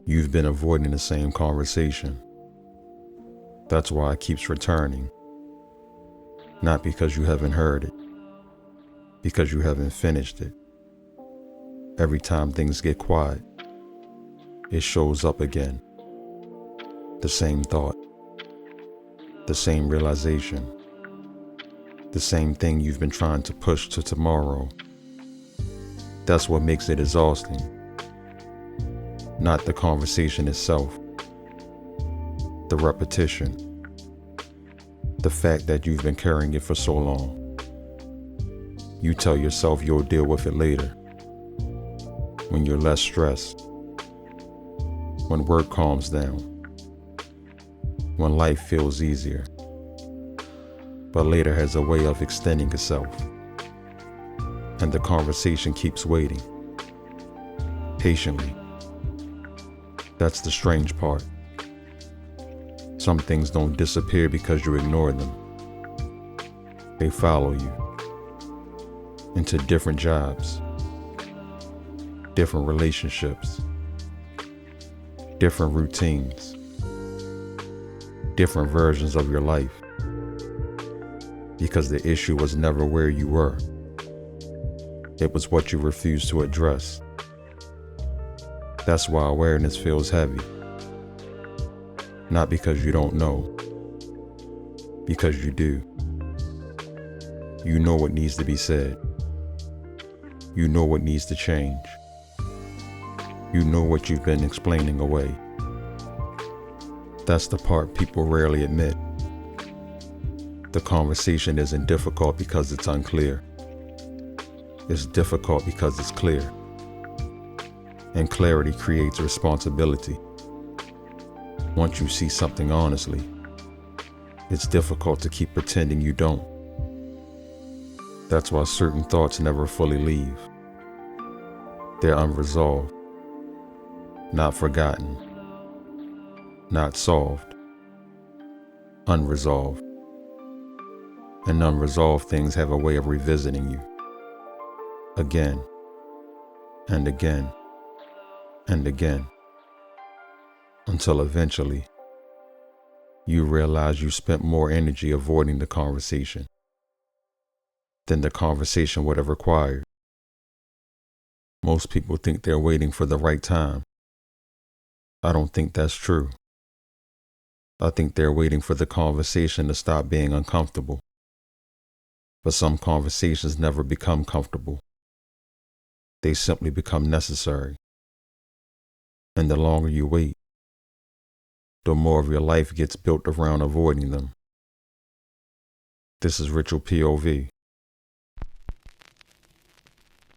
You've been avoiding the same conversation. That's why it keeps returning. Not because you haven't heard it, because you haven't finished it. Every time things get quiet, it shows up again. The same thought, the same realization, the same thing you've been trying to push to tomorrow. That's what makes it exhausting. Not the conversation itself, the repetition, the fact that you've been carrying it for so long. You tell yourself you'll deal with it later, when you're less stressed, when work calms down, when life feels easier. But later has a way of extending itself, and the conversation keeps waiting, patiently. That's the strange part. Some things don't disappear because you ignore them. They follow you into different jobs, different relationships, different routines, different versions of your life, because the issue was never where you were. It was what you refused to address. That's why awareness feels heavy. Not because you don't know, because you do. You know what needs to be said. You know what needs to change. You know what you've been explaining away. That's the part people rarely admit. The conversation isn't difficult because it's unclear. It's difficult because it's clear. And clarity creates responsibility. Once you see something honestly, it's difficult to keep pretending you don't. That's why certain thoughts never fully leave. They're unresolved, not forgotten, not solved, unresolved. And unresolved things have a way of revisiting you, again, and again, and again, until eventually you realize you spent more energy avoiding the conversation than the conversation would have required. Most people think they're waiting for the right time. I don't think that's true. I think they're waiting for the conversation to stop being uncomfortable. But some conversations never become comfortable. They simply become necessary. And the longer you wait, the more of your life gets built around avoiding them. This is Ritual POV.